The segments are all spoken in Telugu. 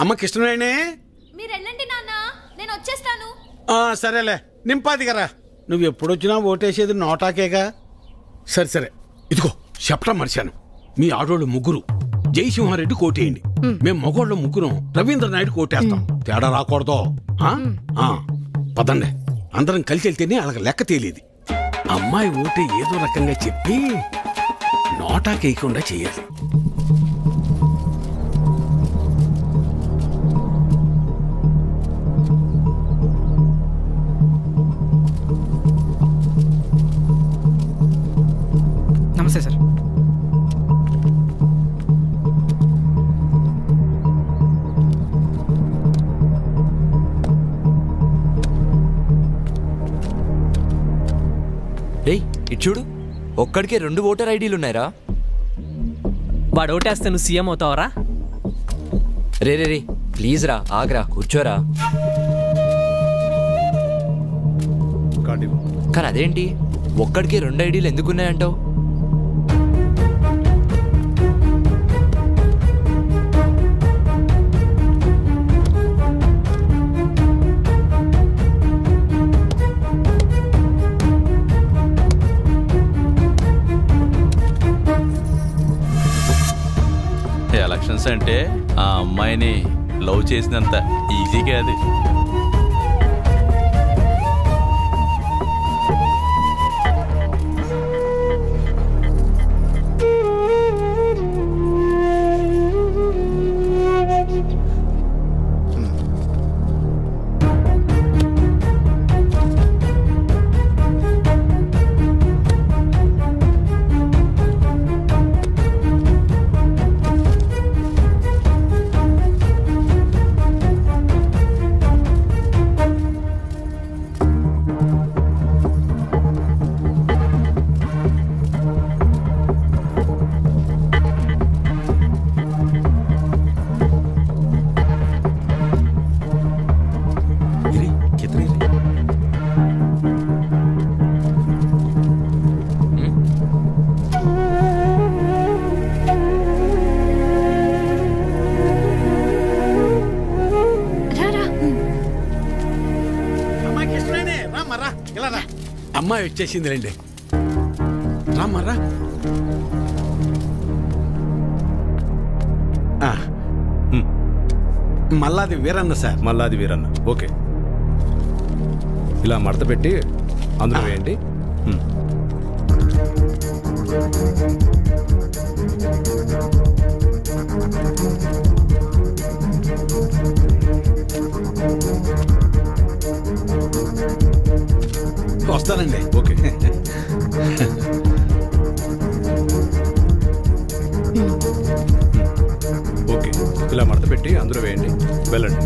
అమ్మ కృష్ణవేణి, మీరు వెళ్ళండి నాన్న, నేను వచ్చేస్తాను. సరేలే నింపాది కదా. నువ్వు ఎప్పుడొచ్చినా ఓటేసేది నోటాకేగా. సరే సరే, ఇదిగో చెప్పడం మర్చాను. మీ ఆడోళ్ళు ముగ్గురు జయసింహారెడ్డి కోటేయండి, మేము మగోళ్ళ ముగ్గురం రవీంద్ర నాయుడు కోటేస్తాం. తేడా రాకూడదు. పదండి, అందరం కలిసి వెళ్తేనే అలాగ లెక్క తేలేది. అమ్మాయి ఓటే ఏదో రకంగా చెప్పి నోటాకేయకుండా చెయ్యాలి. నమస్తే సార్. రేయ్ ఇటు చూడు, ఒక్కడికే 2 ఓటర్ ఐడీలు ఉన్నాయరా. వాడు ఓటేస్తే నువ్వు CM అవుతావరా? Ray ray ray please రా, ఆగ్రా, కూర్చోరా. కానీ అదేంటి ఒక్కడికే 2 ఐడీలు ఎందుకున్నాయంటావు? ఎలక్షన్స్ అంటే ఆ అమ్మాయిని లవ్ చేసినంత ఈజీ కాదు. అమ్మాయి వచ్చేసింది రండి, రామ్మరా. మల్లాది వీరన్న సార్. మల్లాది వీరన్న, ఓకే. ఇలా మడత పెట్టి అందులో వేయండి. వస్తానండి. ఓకే. ఓకే, ఇలా మడత పెట్టి అందులో వేయండి, వెళ్ళండి.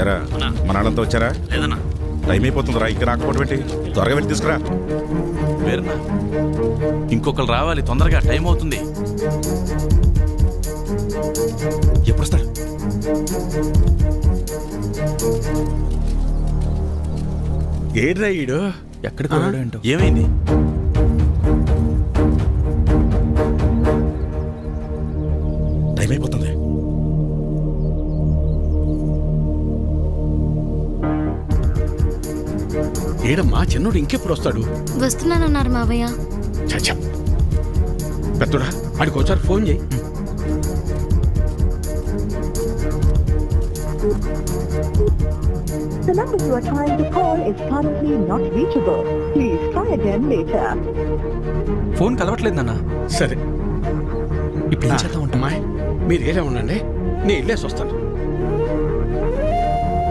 ఎరా మన వాళ్ళంతా వచ్చారా? లేదన్నా, టైం అయిపోతుందిరా, ఇంకా రాకపోవడం ఏంటి? త్వరగా వెళ్ళి తీసుకురా. వేరన్నా, ఇంకొకరు రావాలి తొందరగా, టైం అవుతుంది. ఎప్పుడు వస్తారు? ఏడ్రా ఈడు ఎక్కడికి వెళ్ళాడు ఏంటో. ఏమైంది? టైం అయిపోతుంది. ఏడమ్మా, చిన్నోడు ఇంకెప్పుడు వస్తాడు? వస్తున్నానన్నారు మావయ్య. చచ్చా పెద్దోడా, ఆడికి ఒకసారి ఫోన్ చేయి. The number you are trying to call is currently not reachable. Please try again later. Phone కలవట్లేదు నాన్న. సరే, ఇప్పుడు ఏం చేద్దాం? అమ్మాయి మీరు ఏలే ఉండండి, నేను వెళ్ళేసి వస్తాను.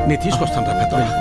నేను తీసుకొస్తాను రా పెద్దోడా.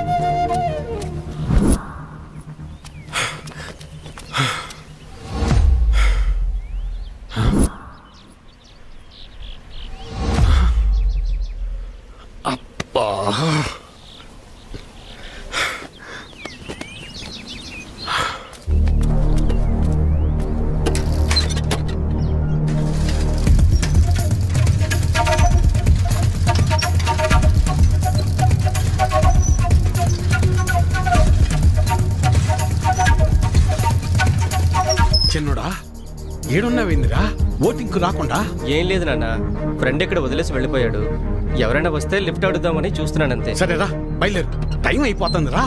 ఏడున్నావేందిరా ఓటింగ్కు రాకుండా? ఏం లేదు నాన్న, ఫ్రెండ్ ఇక్కడ వదిలేసి వెళ్ళిపోయాడు. ఎవరైనా వస్తే లిఫ్ట్ అడుగుదామని చూస్తున్నాను అంతే. సరేరా బయలుదేరు, టైం అయిపోతుంది రా.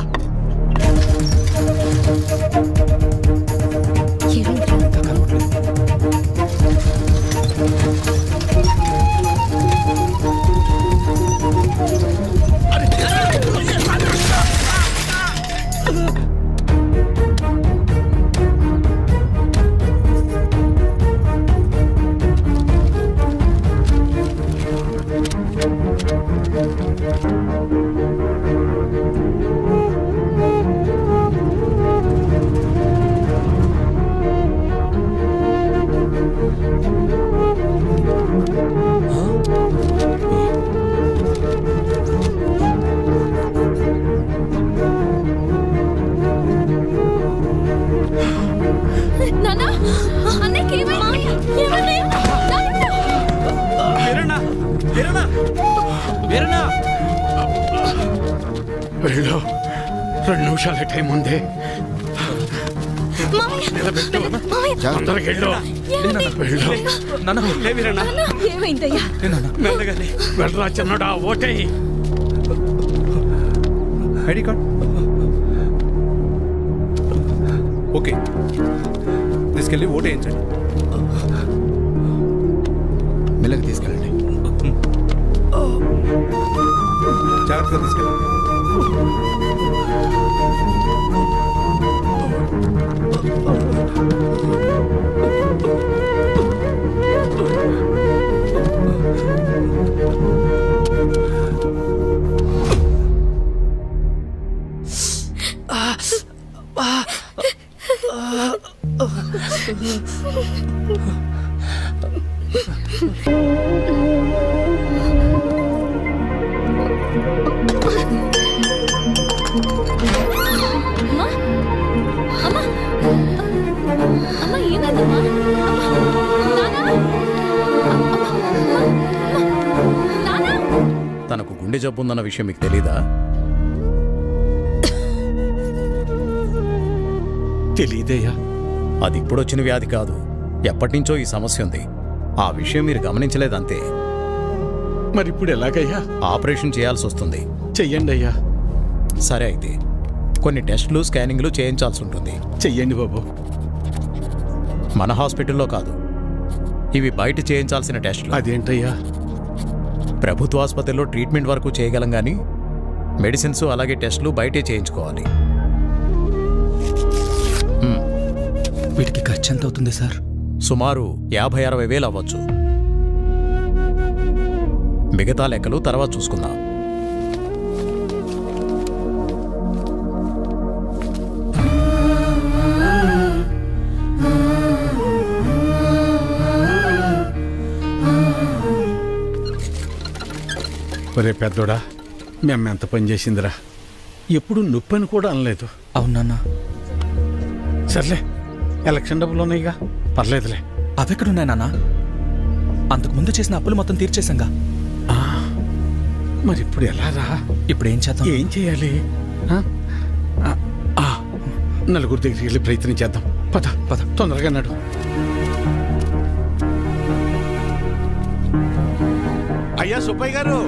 వెళ్ళు, 2 నిమిషాల టైం ఉంది. తొందరగా వెళ్ళు. వెళ్ళరా చిన్నడా, ఓటే. ఐడి కార్డ్ ఓకే, తీసుకెళ్ళి ఓటు వేయించండి. మెల్లగా తీసుకెళ్ళండి. జాగ్రత్తగా తీసుకెళ్ళండి. తనకు గుండె జబ్బు ఉందన్న విషయం మీకు తెలీదా? తెలీదయ్యా. అది ఇప్పుడొచ్చిన వ్యాధి కాదు, ఎప్పటినుంచో ఈ సమస్య ఉంది. ఆ విషయం మీరు గమనించలేదంతే. మరి ఇప్పుడు ఎలాగయ్యా? ఆపరేషన్ చేయాల్సి వస్తుంది. చెయ్యండి అయ్యా. సరే అయితే కొన్ని టెస్టులు స్కానింగ్లు చేయించాల్సి ఉంటుంది. చెయ్యండి బాబు. మన హాస్పిటల్లో కాదు, ఇవి బయట చేయించాల్సిన టెస్టులు. అదేంటయ్యా? ప్రభుత్వ ఆసుపత్రిలో ట్రీట్మెంట్ వరకు చేయగలం కానీ మెడిసిన్స్ అలాగే టెస్టులు బయటే చేయించుకోవాలి. వీటికి ఖర్చు ఎంత అవుతుంది సార్? సుమారు 50-60 వేలు అవ్వచ్చు. మిగతా లెక్కలు తర్వాత చూసుకుందాం. ఒరే పెద్దోడా, మేము ఎంత పని చేసిందిరా. ఎప్పుడు నొప్పని కూడా అనలేదు. అవునన్నా. సర్లే, ఎలక్షన్ డబ్బులు ఉన్నాయిగా, పర్లేదులే. అవెక్కడున్నాయి నాన్న? అంతకుముందు చేసిన అప్పులు మొత్తం తీర్చేశాంగా. మరి ఇప్పుడు ఎలా రా? ఇప్పుడు ఏం చేద్దాం? ఏం చేయాలి? నలుగురు దగ్గరికి వెళ్ళి ప్రయత్నం చేద్దాం. పద పద, తొందరగా నడు. అయ్యా సుబ్బయ్య గారు,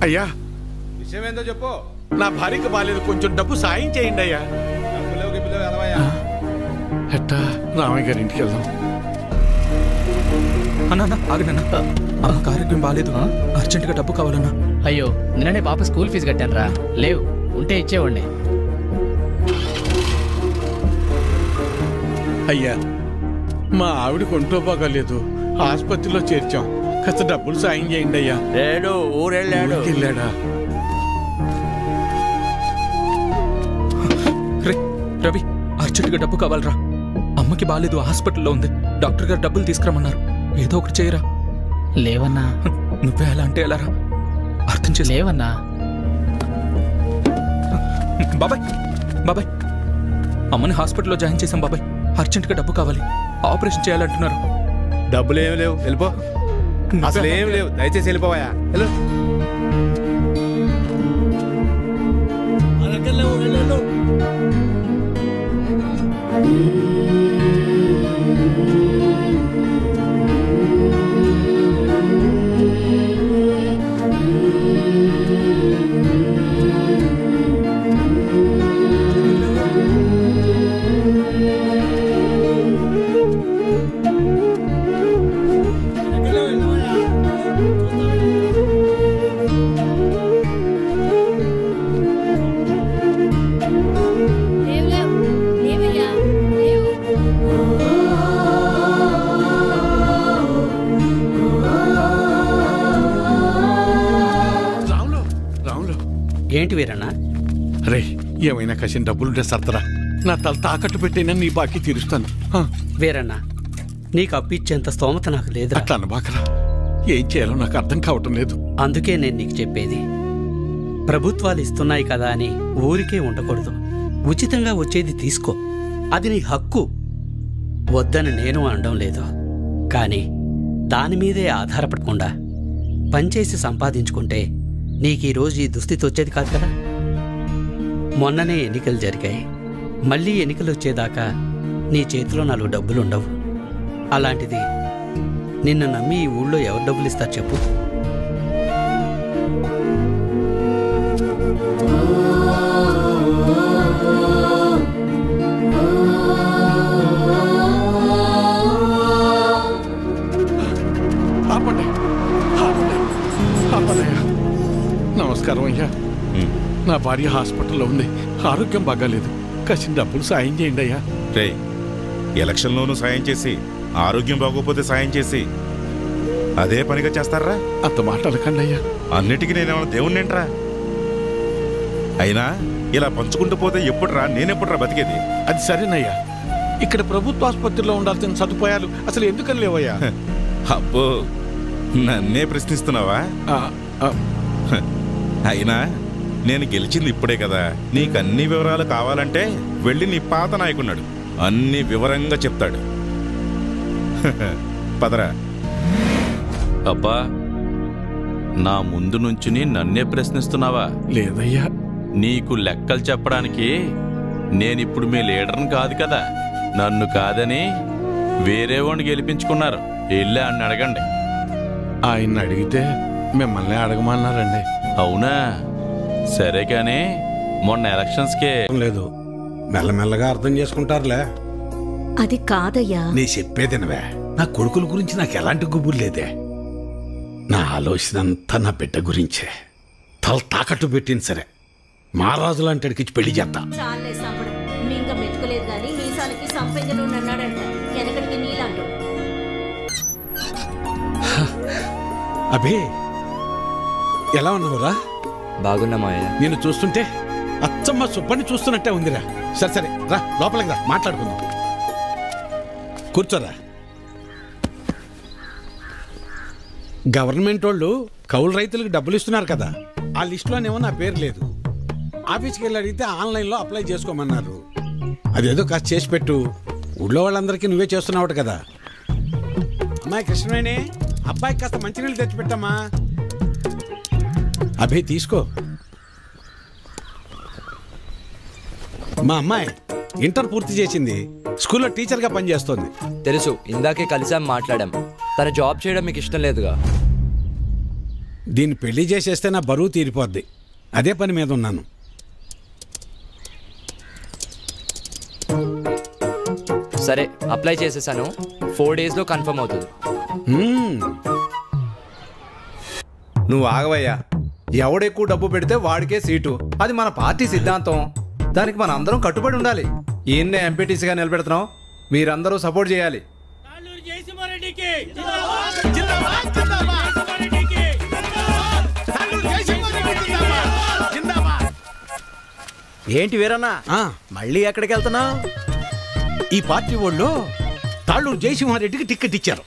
అయ్యా విషయం ఏందో చెప్పు. నా భార్యకి బాలేదు, కొంచెం డబ్బు సాయం చేయండి అయ్యా. ఎట్టా రామయ్య గారి ఇంటికి వెళ్దాం. అన్నా ఆగనన్నా, అమ్మకి ఆరోగ్యం బాగాలేదు, అర్జెంటుగా డబ్బు కావాలన్నా. అయ్యో, నిన్ననే పాప స్కూల్ ఫీజు కట్టాను రా. లేవు, ఉంటే ఇచ్చేవాడిని. అయ్యా, మా ఆవిడకి ఒంట్లో బాగాలేదు, ఆసుపత్రిలో చేర్చాం, కాస్త డబ్బులు సాయం చేయండి అయ్యా. లేడు, ఊరెళ్ళాడు. వెళ్ళాడా? రవి, అర్జెంటుగా డబ్బు కావాలరా. అమ్మకి బాగాలేదు, హాస్పిటల్లో ఉంది. డాక్టర్ గారు డబ్బులు తీసుకురమ్మన్నారు. ఏదో ఒకటి చేయరా. లేవన్నా. నువ్వే అలా అంటే ఎలా రా? అర్థం చేసి. లేవన్నా. బాబాయ్ బాబాయ్, అమ్మని హాస్పిటల్లో జాయిన్ చేశాం బాబాయ్. అర్జెంటుగా డబ్బు కావాలి, ఆపరేషన్ చేయాలంటున్నారు. డబ్బులు ఏమి లేవు, వెళ్ళిపో. అసలు ఏమి లేవు, దయచేసి వెళ్ళిపోవా. హలో, ఏంటి వీరన్నా? రే, ఏమైనా కసిన డబ్బులుంటే సర్దరా. నా తల తాకట్టు పెట్టైనా నీ బాకీ తీరుస్తాను. వీరన్నా, నీకు అప్పిచ్చేంత స్తోమత నాకు లేదు. అట్లా అనబాకరా. ఏం చేయాలో నాకు అర్థం కావటం లేదు. అందుకే నేను నీకు చెప్పేది, ప్రభుత్వాలు ఇస్తున్నాయి కదా అని ఊరికే ఉండకూడదు. ఉచితంగా వచ్చేది తీసుకో, అది నీ హక్కు. వద్దని నేను అనడం లేదు, కానీ దానిమీదే ఆధారపడకుండా పనిచేసి సంపాదించుకుంటే నీకీరోజు ఈ దుస్థితి వచ్చేది కాదు కదా. మొన్ననే ఎన్నికలు జరిగాయి. మళ్ళీ ఎన్నికలు వచ్చేదాకా నీ చేతిలో 4 డబ్బులుండవు. అలాంటిది నిన్ను నమ్మి ఈ ఊళ్ళో ఎవరు డబ్బులు ఇస్తారు చెప్పు? నమస్కారం అయ్యా. నా భార్య హాస్పిటల్లో ఉంది, ఆరోగ్యం బాగాలేదు. కసిన డబ్బులు సాయం చేయండి అయ్యా. రే, ఎలక్షన్లోనూ సాయం చేసి ఆరోగ్యం బాగోపోతే సాయం చేసి అదే పనిగా చేస్తారా? అంత మాట అనకండి అయ్యా. అన్నిటికీ నేనేమన్నా దేవుణ్ణేంట్రా? అయినా ఇలా పంచుకుంటూ పోతే ఎప్పుడురా నేనెప్పుడురా బతికేది? అది సరేనయ్యా, ఇక్కడ ప్రభుత్వ ఆసుపత్రిలో ఉండాల్సిన సదుపాయాలు అసలు ఎందుకని లేవయ్యా? అబ్బో, నన్నే ప్రశ్నిస్తున్నావా? అయినా నేను గెలిచింది ఇప్పుడే కదా. నీకు అన్ని వివరాలు కావాలంటే వెళ్ళి నీ పాత నాయకున్నాడు, అన్ని వివరంగా చెప్తాడు. పదరా. అబ్బా, నా ముందు నుంచుని నన్నే ప్రశ్నిస్తున్నావా? లేదయ్యా. నీకు లెక్కలు చెప్పడానికి నేనిప్పుడు మీ లీడర్ని కాదు కదా. నన్ను కాదని వేరే వాడిని గెలిపించుకున్నారు. వెళ్ళి అని అడగండి. ఆయన్ని అడిగితే మిమ్మల్ని అడగమన్నారండి. అవునా? సరే, కానీ మొన్న ఎలక్షన్స్కే లేదు. మెల్లమెల్లగా అర్థం చేసుకుంటారులే. అది కాదయ్యా. నీ చెప్పేదినవే. నా కొడుకుల గురించి నాకు ఎలాంటి గుబులు లేదే. నా ఆలోచన అంతా నా బిడ్డ గురించే. తల తాకట్టు పెట్టింది సరే, మహారాజు లాంటి అడిగిచ్చి పెళ్లి చేస్తా. చాలే సంపడం. మింగ మెతుకులేదు గాని మీసాలకి సంపెంజలు అన్నాడంట. వెనకడికి నీలాంటి అభే, ఎలా ఉన్నావురా? బాగున్నామాయ. నేను చూస్తుంటే అచ్చమ్మ సుబ్బని చూస్తున్నట్టే ఉందిరా. సరే సరే, రా లోపలికి రా, మాట్లాడుకుందాం. కూర్చోరా. గవర్నమెంట్ వాళ్ళు కౌలు రైతులకు డబ్బులు ఇస్తున్నారు కదా, ఆ లిస్టులోనేమో నా పేరు లేదు. ఆఫీస్కి వెళ్ళి అడిగితే ఆన్లైన్లో అప్లై చేసుకోమన్నారు. అదేదో కాస్త చేసి పెట్టు. ఊళ్ళో వాళ్ళందరికీ నువ్వే చేస్తున్నావు కదా. అమ్మాయి కృష్ణవేణి, అబ్బాయికి కాస్త మంచినీళ్ళు తెచ్చిపెట్టమ్మా. అభి తీసుకో. మా అమ్మాయి ఇంటర్ పూర్తి చేసింది, స్కూల్లో టీచర్గా పనిచేస్తోంది. తెలుసు, ఇందాకే కలిసాం, మాట్లాడాం. తన జాబ్ చేయడం మీకు ఇష్టం లేదుగా. దీన్ని పెళ్లి చేసేస్తే నా బరువు తీరిపోద్ది. అదే పని మీద ఉన్నాను. సరే, అప్లై చేసేసాను. 4 daysలో కన్ఫర్మ్ అవుతుంది. నువ్వు ఆగవయ్యా. ఎవడెక్కువ డబ్బు పెడితే వాడికే సీటు. అది మన పార్టీ సిద్ధాంతం. దానికి మన అందరం కట్టుబడి ఉండాలి. ఈయన్నే ఎంపీటీసీగా నిలబెడుతున్నాం. మీరందరూ సపోర్ట్ చేయాలి. ఏంటి వీరన్నా, మళ్ళీ ఎక్కడికి వెళ్తున్నావు? ఈ పార్టీ వాళ్ళు తాళ్ళూరు జయసింహారెడ్డికి టిక్కెట్ ఇచ్చారు.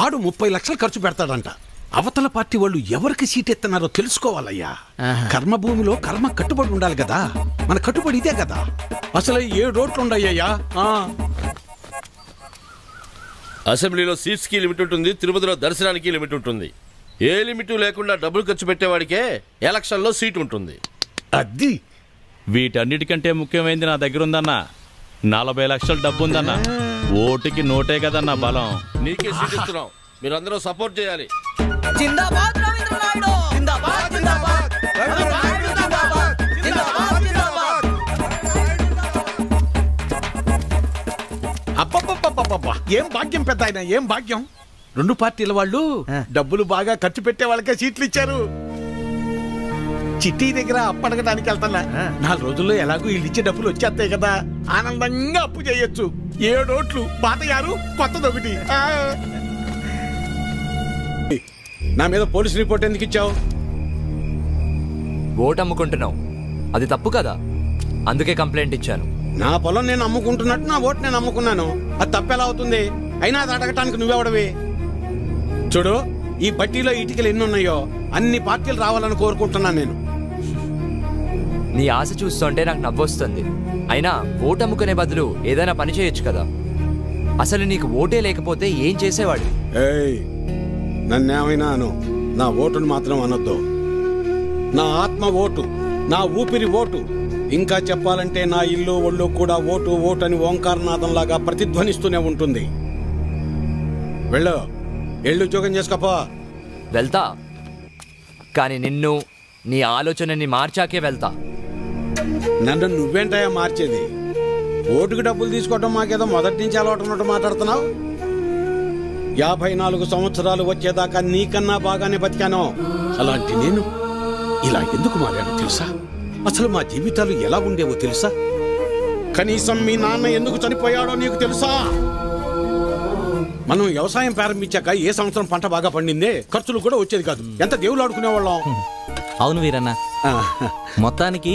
ఆడు 30 లక్షలు ఖర్చు పెడతాడంట. అవతల పార్టీ వాళ్ళు ఎవరికి సీట్ ఎత్తన్నారో తెలుసుకోవాలయ్యా. కర్మభూమిలో కర్మ కట్టుబడి ఉండాలి కదా. మన కట్టుబడి ఇదే కదా. అసలు 7 రోడ్లు ఉండయ్యా. అసెంబ్లీలో సీట్స్ కి లిమిట్ ఉంటుంది, తిరుపతిలో దర్శనానికి లిమిట్ ఉంటుంది. ఏ లిమిట్ లేకుండా డబ్బులు ఖర్చు పెట్టేవాడికే ఎలక్షన్లో సీట్ ఉంటుంది. అది వీటన్నిటికంటే ముఖ్యమైనది నా దగ్గర ఉందన్నా. 40 లక్షల డబ్బు ఉందన్న. ఓటుకి నోటే కదన్న బలం. నీకే సీట్ ఇస్తున్నాం, మీరందరూ సపోర్ట్ చేయాలి. జిందాబాద్ రవీంద్ర నాయుడు జిందాబాద్ జిందాబాద్ రవీంద్ర నాయుడు జిందాబాద్ జిందాబాద్ జిందాబాద్. అబ్బబ్బబ్బబ్బబ్బా, ఏం భాగ్యం పెద్ద ఆయన, ఏం భాగ్యం. 2 పార్టీల వాళ్ళు డబ్బులు బాగా ఖర్చు పెట్టే వాళ్ళకే సీట్లు ఇచ్చారు. చిట్టి దగ్గర అప్పడగడానికి వెళ్తానా, 4 రోజుల్లో ఎలాగో వీళ్ళు ఇచ్చే డబ్బులు వచ్చేస్తాయి కదా, ఆనందంగా అప్పు చేయొచ్చు. 7 ఓట్లు, పాత 6, కొత్తది 1. నా మీద పోలీస్ రిపోర్ట్ ఎందుకు ఇచ్చావు? ఓటు అమ్ముకుంటున్నావు, అది తప్పు కదా, అందుకే కంప్లైంట్ ఇచ్చాను. నా పొలం నేను అమ్ముకుంటున్నట్టు నా ఓటు నేను అమ్ముకున్నాను, అది తప్పెలా అవుతుంది? అయినా అది అడగటానికి నువ్వెవడవి? చూడు, ఈ బట్టీలో ఇటుకలు ఎన్ని ఉన్నాయో అన్ని పార్టీలు రావాలని కోరుకుంటున్నాను నేను. నీ ఆశ చూస్తుంటే నాకు నవ్వొస్తుంది. అయినా ఓటు అమ్ముకునే బదులు ఏదైనా పని చేయొచ్చు కదా. అసలు నీకు ఓటే లేకపోతే ఏం చేసేవాడు? ఏయ్, నన్నేమైనా అను, నా ఓటును మాత్రం అనొద్దు. నా ఆత్మ ఓటు, నా ఊపిరి ఓటు. ఇంకా చెప్పాలంటే నా ఇల్లు ఒళ్ళు కూడా ఓటు ఓటు అని ఓంకారనాదంలాగా ప్రతిధ్వనిస్తూనే ఉంటుంది. వెళ్ళు, ఎళ్ళు ఉద్యోగం చేసుకోపో. వెళ్తా, కానీ నిన్ను, నీ ఆలోచనని మార్చాకే వెళ్తా. నన్ను నువ్వేంటయా మార్చేది? ఓటుకు డబ్బులు తీసుకోవడం మాకేదో మొదటి నుంచి అలవాటు ఉన్నట్టు మాట్లాడుతున్నావు. 54 సంవత్సరాలు వచ్చేదాకా నీకన్నా బాగానే బతికాను. అలాంటి నేను ఇలా ఎందుకు మారానో తెలుసా? అసలు మా జీవితాలు ఎలా ఉండేవో తెలుసా? కనీసం మీ నాన్న ఎందుకు చనిపోయాడో నీకు తెలుసా? మనం వ్యవసాయం ప్రారంభించాక ఏ సంవత్సరం పంట బాగా పండిందే, ఖర్చులు కూడా వచ్చేది కాదు. ఎంత దేవుళ్ళు ఆడుకునేవాళ్ళం. అవును వీరన్న, మొత్తానికి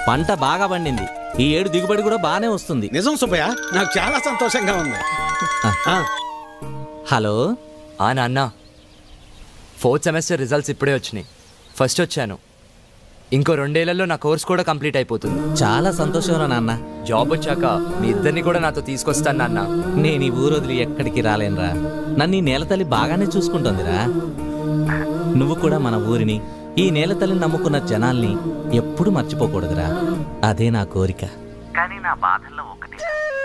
పంట బాగా పండింది. ఈ ఏడు దిగుబడి కూడా బాగానే వస్తుంది. నిజం సుబ్బయ్య, నాకు చాలా సంతోషంగా ఉంది. హలో నాన్న, 4th సెమిస్టర్ రిజల్ట్స్ ఇప్పుడే వచ్చినాయి. ఫస్ట్ వచ్చాను. ఇంకో 2 ఏళ్లలో నా కోర్స్ కూడా కంప్లీట్ అయిపోతుంది. చాలా సంతోషం రా నాన్న. జాబ్ వచ్చాక మీ ఇద్దరిని కూడా నాతో తీసుకొస్తాను నాన్న. నేను ఈ ఊరు వదిలి ఎక్కడికి రాలేనురా. నన్ను ఈ నేలతల్లి బాగానే చూసుకుంటుందిరా. నువ్వు కూడా మన ఊరిని, ఈ నేలతల్లిని నమ్ముకున్న జనాల్ని ఎప్పుడు మర్చిపోకూడదురా. అదే నా కోరిక. కానీ నా బాధల్లో ఒకటి,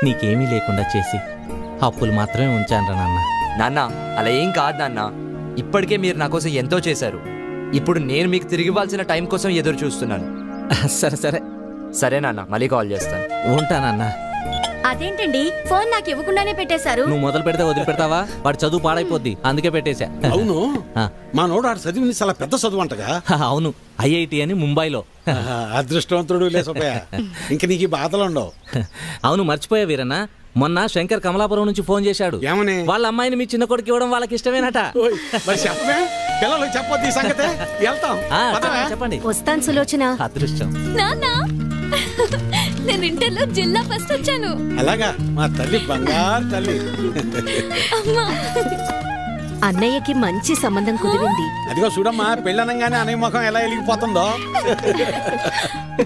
నీకేమీ లేకుండా చేసి అప్పులు మాత్రమే ఉంచానురా నాన్న. నాన్న, అలా ఏం కాదు నాన్న. ఇప్పటికే మీరు నా కోసం ఎంతో చేశారు. ఇప్పుడు నేను మీకు తిరిగి ఇవ్వాల్సిన టైం కోసం ఎదురు చూస్తున్నాను. సరే సరే సరే నాన్న, మళ్ళీ కాల్ చేస్తాను. ఉంటానన్నా. అదేంటండి, ఫోన్ నాకు ఇవ్వకుండానే పెట్టేశారు? నువ్వు మొదలు పెడితే వదిలిపెడతావా? వాడు చదువు పాడైపోద్ది, అందుకే పెట్టేశా. అవును, మా నోడు ఆడు చదివింది చాలా పెద్ద చదువు అంటగా. అవును, IIT అని ముంబైలో. అదృష్టవంతుడు లే సుబ్బయ్య, ఇంక నీకు బాధలు ఉండవు. అవును, మర్చిపోయా వీరన్న, మొన్న శంకర్ కమలాపురం నుంచి ఫోన్ చేశాడు. ఏమని? వాళ్ళ అమ్మాయిని మీ చిన్న కొడుకు ఇవ్వడం వాళ్ళకి ఇష్టమేనట. పిల్లలకు చెప్పొద్దు ఈ సంగతే. వెళ్తాం, చెప్పండి. వస్తాను సులోచన. అదృష్టం. నాన్న, నేను ఇంటర్లో జిల్లా ఫస్ట్ వచ్చాను. అలాగా, మా తల్లి బంగారు తల్లి. అన్నయ్యకి మంచి సంబంధం కుదిరింది. అదిగో చూడమ్మా, పెళ్ళనంగానే అన్నయ్య ముఖం ఎలా వెలిగిపోతుందో.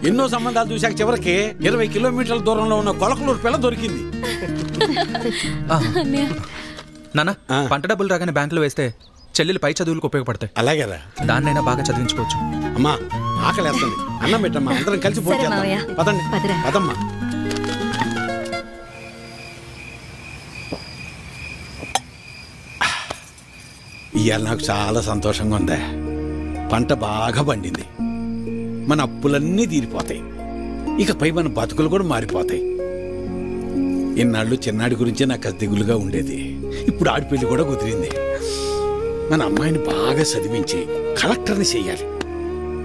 ఎన్నో సంబంధాలు చూశాక చివరికి 20 కిలోమీటర్ల దూరంలో ఉన్న కొలకలూరు పిల్ల దొరికింది. నాన్న, పంట డబ్బులు రాగానే బ్యాంకులో వేస్తే చెల్లెలు పై చదువులకు ఉపయోగపడతాయి. అలాగేరా, దాన్నైనా బాగా చదివించుకోవచ్చు. అమ్మా, ఆకలేస్తుంది, అన్నం పెట్టమ్మా, అందరం కలిసి ఫోన్ చేద్దాం. పదండి, పదమ్మా. ఇవాళ నాకు చాలా సంతోషంగా ఉంది. పంట బాగా పండింది, మన అప్పులన్నీ తీరిపోతాయి. ఇకపై మన బతుకులు కూడా మారిపోతాయి. ఇన్నాళ్ళు చిన్నాడి గురించే నాకు దిగులుగా ఉండేది. ఇప్పుడు ఆడి పెళ్లి కూడా కుదిరింది. మన అమ్మాయిని బాగా చదివించి కలెక్టర్ని చెయ్యాలి.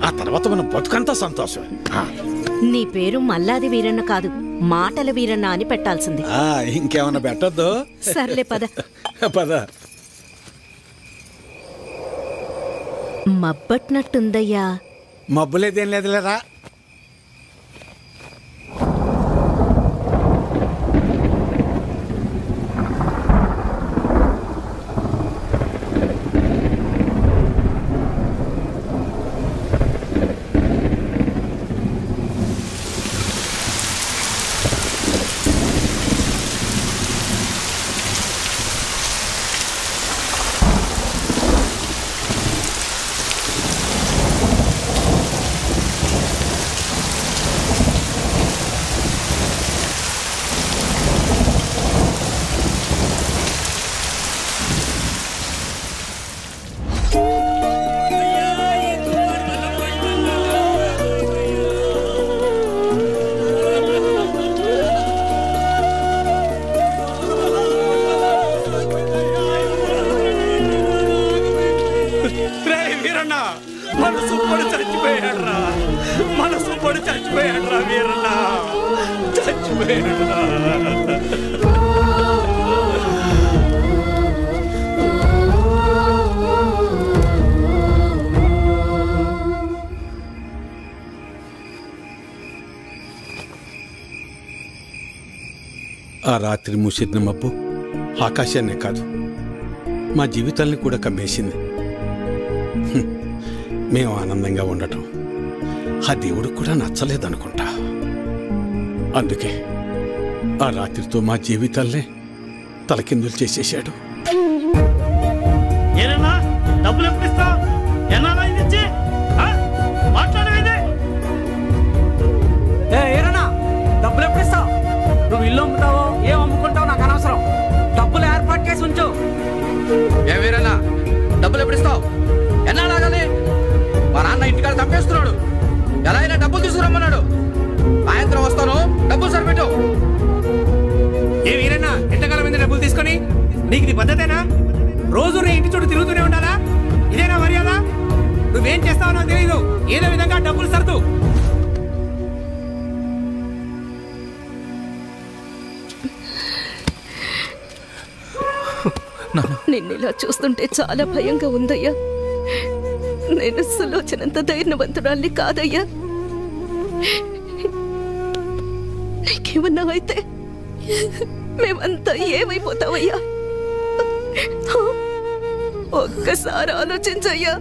ఆ తర్వాత మన బతుకంతా సంతోషం. నీ పేరు మల్లాది వీరన్న కాదు, మాటల వీరన్న అని పెట్టాల్సింది. ఇంకేమన్నా పెట్టద్దు? సర్లే పద. పద. మబ్బట్నట్టుందయ్యా. మబ్బులేదేం లేదులేరా. వాడు చచ్చిపోయాడు రా వీరన్న, చచ్చిపోయాడు. ఆ రాత్రి మూసిన మబ్బు ఆకాశాన్నే కాదు మా జీవితాల్ని కూడా కమ్మేసింది. మేము ఆనందంగా ఉండటం ఆ దేవుడికి కూడా నచ్చలేదనుకుంటా. అందుకే ఆ రాత్రితో మా జీవితాల్ని తలకిందులు చేసేశాడు. ఏరన్నా డబ్బులు ఎప్పుడు ఇస్తావు? ఎన్నాళ్ళ ఇది ఇచ్చి మాట్లాడేది? ఏరన్నా డబ్బులు ఎప్పుడు ఇస్తావు? నువ్వు ఇల్లు అమ్ముతావో ఏం అమ్ముకుంటావు నాకు అనవసరం. డబ్బులు ఏర్పాటు చేసి ఉంచు. ఏ వీరన్నా డబ్బులు ఎప్పుడు ఇస్తావు? ఎన్నాళ్ళాగాలి? మా నాన్న ఇంటికాడ తప్పేస్తున్నాడు. ఎలా అయినా డబ్బులు తీసుకురమ్మన్నాడు. సాయంత్రం వస్తాను, డబ్బులు సరిపెట్టు. ఏ వీరన్నా ఎంతకాలం మీద డబ్బులు తీసుకొని? నీకు ఇది పద్ధతేనా? రోజు నీ ఇంటి చుట్టూ తిరుగుతూనే ఉండాలా? ఇదేనా మర్యాద? నువ్వేం చేస్తావో నాకు తెలియదు. ఏదో విధంగా డబ్బులు సర్దు. నిన్ను ఇలా చూస్తుంటే చాలా భయంగా ఉందయ్యా. నేను సులోచనంత ధైర్యవంతురాల్ని కాదయ్యా. నీకేమన్నా అయితే మేమంతా ఏమైపోతావయ్యా? ఒక్కసారి ఆలోచించయ్యా,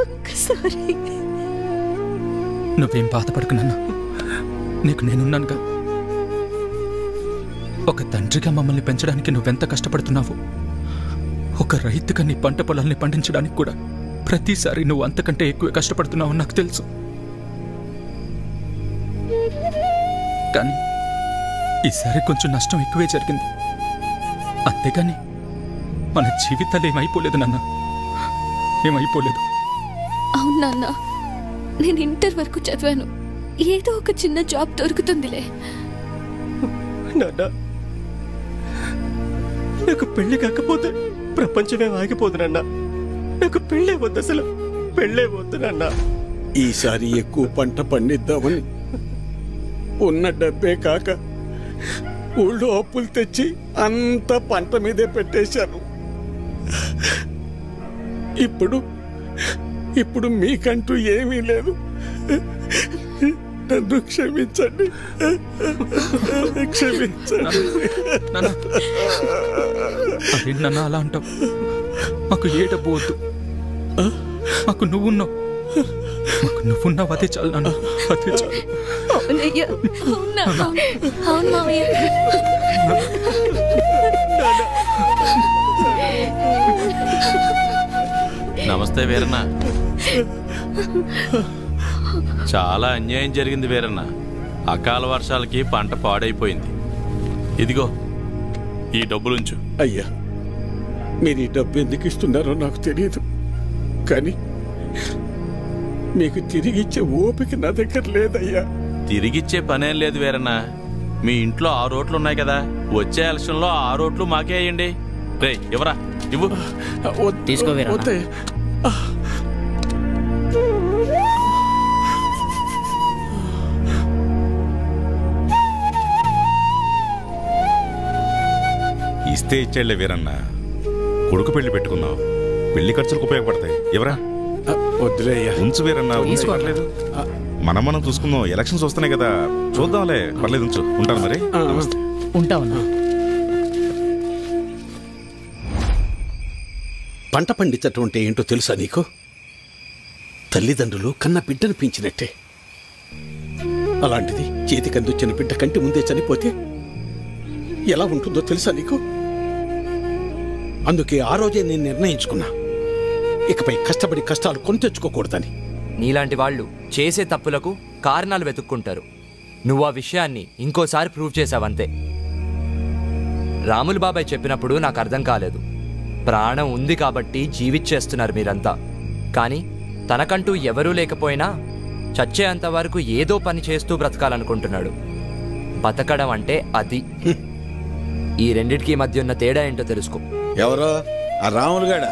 ఒక్కసారి. నువ్వేం బాధపడకు నాన్న, నీకు నేనున్నానుగా. ఒక తండ్రిగా మమ్మల్ని పెంచడానికి నువ్వెంత కష్టపడుతున్నావు, ఒక రైతుగా నీ పంట పొలాల్ని పండించడానికి కూడా ప్రతిసారి నువ్వు అంతకంటే ఎక్కువ కష్టపడుతున్నావు నాకు తెలుసు. కానీ ఈసారి కొంచెం నష్టం ఎక్కువే జరిగింది. అంతేగాని మన జీవితాలు ఏమైపోలేదు నాన్న, ఏమైపోలేదు. అవును నాన్న, నేను ఇంటర్ వరకు చదివాను. ఏదో ఒక చిన్న జాబ్ దొరుకుతుందిలే. నాన్న నాకు పెళ్లి కాకపోతే ప్రపంచమే ఆగిపోదు నాన్న. నాకు పెళ్ళే వద్దు, అసలు పెళ్ళే వద్దు నాన్న. ఈసారి ఎక్కువ పంట పండిద్దామని ఉన్న డబ్బే కాక ఊళ్ళో అప్పులు తెచ్చి అంత పంట మీదే పెట్టేశాను. ఇప్పుడు మీకంటూ ఏమీ లేదు. నన్ను క్షమించండి, క్షమించండి. అదేంటన్నా అలా అంటావు? మాకు ఏ డబ్బు వద్దు, మాకు నువ్వున్నావు, మాకు నువ్వున్నావు, అదే చాలు నాన్న, అదే చాలు. అవునయ్యా, అవునా? అవును మావయ్య. నమస్తే వీరన్న. చాలా అన్యాయం జరిగింది వీరన్న. అకాల వర్షాలకి పంట పాడైపోయింది. ఇదిగో ఈ డబ్బులుంచు. అయ్యా, మీరు ఈ డబ్బు ఎందుకు ఇస్తున్నారో నాకు తెలియదు, కానీ మీకు తిరిగిచ్చే ఓపిక నా దగ్గర లేదయ్యా. తిరిగిచ్చే పనేం లేదు వీరన్న. మీ ఇంట్లో 6 ఓట్లు ఉన్నాయి కదా, వచ్చే ఎలక్షన్లో 6 ఓట్లు మాకే అయ్యండి. రే ఎవరా ఇవ్వు. తీసుకో వీరన్న. ఇస్తే ఇచ్చేళ్లే వీరన్న. కొడుకు పెళ్లి పెట్టుకున్నావు, పెళ్లి ఖర్చులకు ఉపయోగపడతాయి. ఎవరా వద్దులేయ్యా, ఉంచు వీరన్న, పర్లేదు. మనం చూసుకుందాం. ఎలక్షన్స్ వస్తున్నాయి కదా, చూద్దాంలే, పర్లేదు, ఉంచు. ఉంటాను మరి. ఉంటావన్నా. పంట పండించటం అంటే ఏంటో తెలుసా నీకు? తల్లిదండ్రులు కన్న బిడ్డను పెంచినట్టే. అలాంటిది చేతికందొచ్చిన బిడ్డ కంటి ముందే చనిపోతే ఎలా ఉంటుందో తెలుసా నీకు? అందుకే ఆ రోజే నేను నిర్ణయించుకున్నా, ఇకపై కష్టపడి కష్టాలు కొని తెచ్చుకోకూడదని. నీలాంటి వాళ్ళు చేసే తప్పులకు కారణాలు వెతుక్కుంటారు. నువ్వు ఆ విషయాన్ని ఇంకోసారి ప్రూవ్ చేశావంతే. రాములు బాబాయ్ చెప్పినప్పుడు నాకు అర్థం కాలేదు. ప్రాణం ఉంది కాబట్టి జీవిచ్చేస్తున్నారు మీరంతా. కానీ తనకంటూ ఎవరూ లేకపోయినా చచ్చేంత వరకు ఏదో పని చేస్తూ బ్రతకాలనుకుంటున్నాడు. బతకడం అంటే అది. ఈ రెండిటికి మధ్య ఉన్న తేడా ఏంటో తెలుసుకో. ఎవరో ఆ రాములుగాడ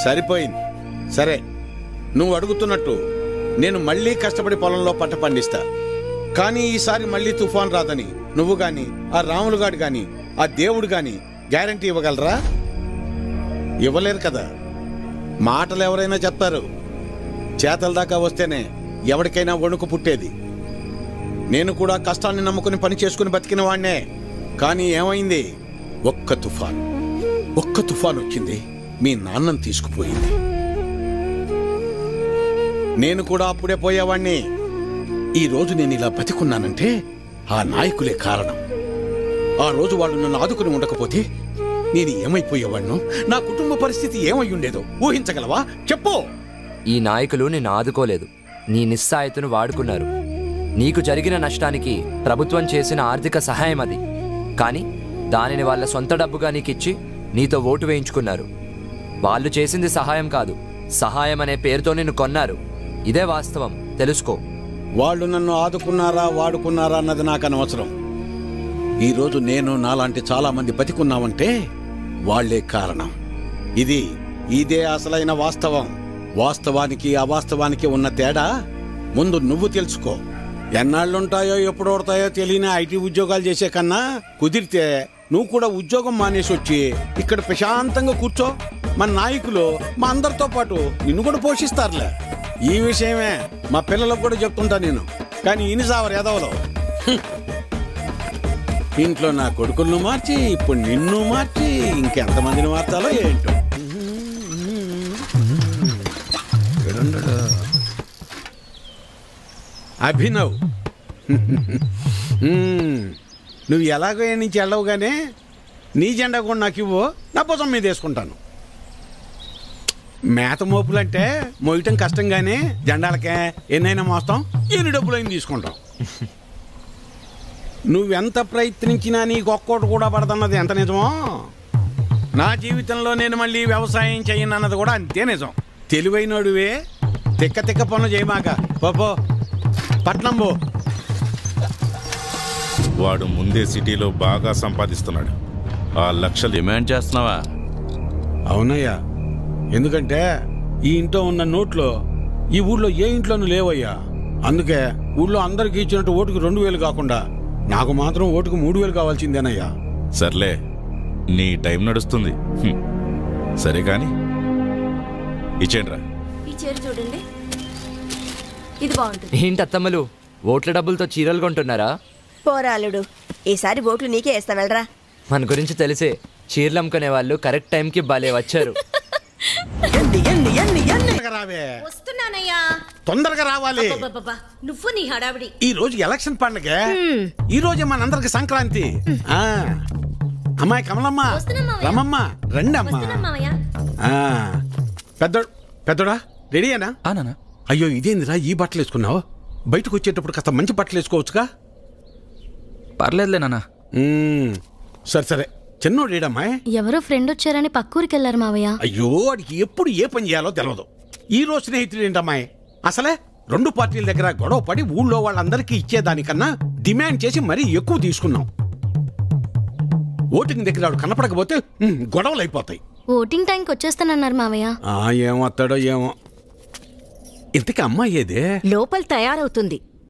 సరిపోయింది. సరే, నువ్వు అడుగుతున్నట్టు నేను మళ్ళీ కష్టపడి పొలంలో పంట పండిస్తా. కానీ ఈసారి మళ్ళీ తుఫాన్ రాదని నువ్వు గాని, ఆ రాములుగాడు గాని, ఆ దేవుడు గాని గ్యారంటీ ఇవ్వగలరా? ఇవ్వలేరు కదా. మాటలు ఎవరైనా చెప్తారు, చేతల దాకా వస్తేనే ఎవరికైనా వణుకు పుట్టేది. నేను కూడా కష్టాన్ని నమ్ముకుని పని చేసుకుని బతికిన వాణ్ణే. కానీ ఏమైంది? ఒక్క తుఫాన్ వచ్చింది, మీ నాన్నని తీసుకుపోయింది. నేను కూడా అప్పుడే పోయేవాణ్ణి. ఈ రోజు నేను ఇలా బతికున్నానంటే ఆ నాయకులే కారణం. ఆ రోజు వాళ్ళు నన్ను ఆదుకుని ఉండకపోతే నేను ఏమైపోయేవాణ్ణో, నా కుటుంబ పరిస్థితి ఏమై ఉండేదో ఊహించగలవా? చెప్పు. ఈ నాయకులు నిన్ను ఆదుకోలేదు, నీ నిస్సాయతను వాడుకున్నారు. నీకు జరిగిన నష్టానికి ప్రభుత్వం చేసిన ఆర్థిక సహాయం అది. కానీ దానిని వాళ్ళ సొంత డబ్బుగా నీకిచ్చి నీతో ఓటు వేయించుకున్నారు. వాళ్ళు చేసింది సహాయం కాదు, సహాయం అనే పేరుతో నిన్ను కొన్నారు. ఇదే వాస్తవం, తెలుసుకో. వాళ్ళు నన్ను ఆదుకున్నారా వాడుకున్నారా అన్నది నాకు అనవసరం. ఈరోజు నేను నాలాంటి చాలా మంది బతికున్నామంటే వాళ్లే కారణం. ఇదే అసలైన వాస్తవం. వాస్తవానికి అవాస్తవానికి ఉన్న తేడా ముందు నువ్వు తెలుసుకో. ఎన్నాళ్ళుంటాయో ఎప్పుడు ఓడతాయో తెలియని ఐటీ ఉద్యోగాలు చేసే కన్నా కుదిరితే నువ్వు కూడా ఉద్యోగం మానేసి వచ్చి ఇక్కడ ప్రశాంతంగా కూర్చో. మన నాయకులు మా అందరితో పాటు నిన్ను కూడా పోషిస్తారులే. ఈ విషయమే మా పిల్లలకు కూడా చెప్తుంటా నేను. కానీ ఇనిసావరు ఎదవలో ఇంట్లో నా కొడుకులను మార్చి ఇప్పుడు నిన్ను మార్చి ఇంకెంతమందిని మార్చాలో ఏంటో. అభినవ్, నువ్వు ఎలాగో నుంచి వెళ్ళవుగానే నీ జెండా కూడా నాకు ఇవ్వు, నా భుజం మీద వేసుకుంటాను. మేత మోపులంటే మోయటం కష్టంగానే జెండాలకే ఎన్నైనా మోస్తాం, ఎన్ని డబ్బులైనా తీసుకుంటాం. నువ్వెంత ప్రయత్నించినా నీకు ఒక్కోటి కూడా పడదన్నది ఎంత నిజమో, నా జీవితంలో నేను మళ్ళీ వ్యవసాయం చేయనన్నది కూడా అంతే నిజం. తెలివైనడువే, తిక్క పనులు చేయమాక. పోపో పట్నం పో. వాడు ముందే సిటీలో బాగా సంపాదిస్తున్నాడు. ఆ లక్షలు డిమాండ్ చేస్తున్నావా? అవునయ్యా, ఎందుకంటే ఈ ఇంట్లో ఉన్న నోట్లో ఈ ఊళ్ళో ఏ ఇంట్లోనూ లేవయ్యా. అందుకే ఊళ్ళో అందరికి ఇచ్చినట్టు ఓటుకు 2000 కాకుండా నాకు మాత్రం ఓటుకు 3000 కావాల్సిందేనయ్యా. సర్లే, నీ టైం నడుస్తుంది. సరే కాని ఇచ్చేండ్రా. ఈ చీర చూడండి, ఇది బాగుంటుంది. ఏంటి అత్తమ్మలు, ఓట్ల డబ్బులతో చీరలు కొంటున్నారా? పోరాలుడు, ఈసారి ఓట్లు నీకే వేస్తాం వెళ్ళరా. మన గురించి తెలిసే చీరలు అమ్ముకునే వాళ్ళు కరెక్ట్ టైంకి భలే వచ్చారు. వస్తున్నానయ్యా, తొందరగా రావాలి. నువ్వు నీ హడావిడి. ఈ రోజు ఎలక్షన్ పండుగ, ఈ రోజే మనందరికి సంక్రాంతి. అమ్మాయి కమలమ్మ, రమమ్మ, రండి అమ్మా. పెద్దోడా రెడీయేనా? అయ్యో ఇదేందిరా ఈ బట్టలు వేసుకున్నావు? బయటకు వచ్చేటప్పుడు కాస్త మంచి బట్టలు వేసుకోవచ్చుగా. పర్లేదులే నాన్న. సరే చిన్నోడేడమ్మాయి? ఎవరో ఫ్రెండ్ వచ్చారని పక్కూరికి వెళ్ళారు మావయ్య. అయ్యో వాడికి ఎప్పుడు ఏ పని చేయాలో తెలియదు. ఈ రోజు స్నేహితుడు ఏంటమ్మాయి? అసలే 2 పార్టీల దగ్గర గొడవ పడి ఊళ్ళో వాళ్ళందరికీ ఇచ్చేదానికన్నా డిమాండ్ చేసి మరీ ఎక్కువ తీసుకున్నాం. ఓటింగ్ దగ్గర వాడు కనపడకపోతే గొడవలు అయిపోతాయి. ఓటింగ్ టైంకి వచ్చేస్తానన్నారు మావయ్య. ఏమొస్తాడో ఏమో. ఇంతకీ అమ్మాయి ఏదే? లోపల తయారవుతుంది.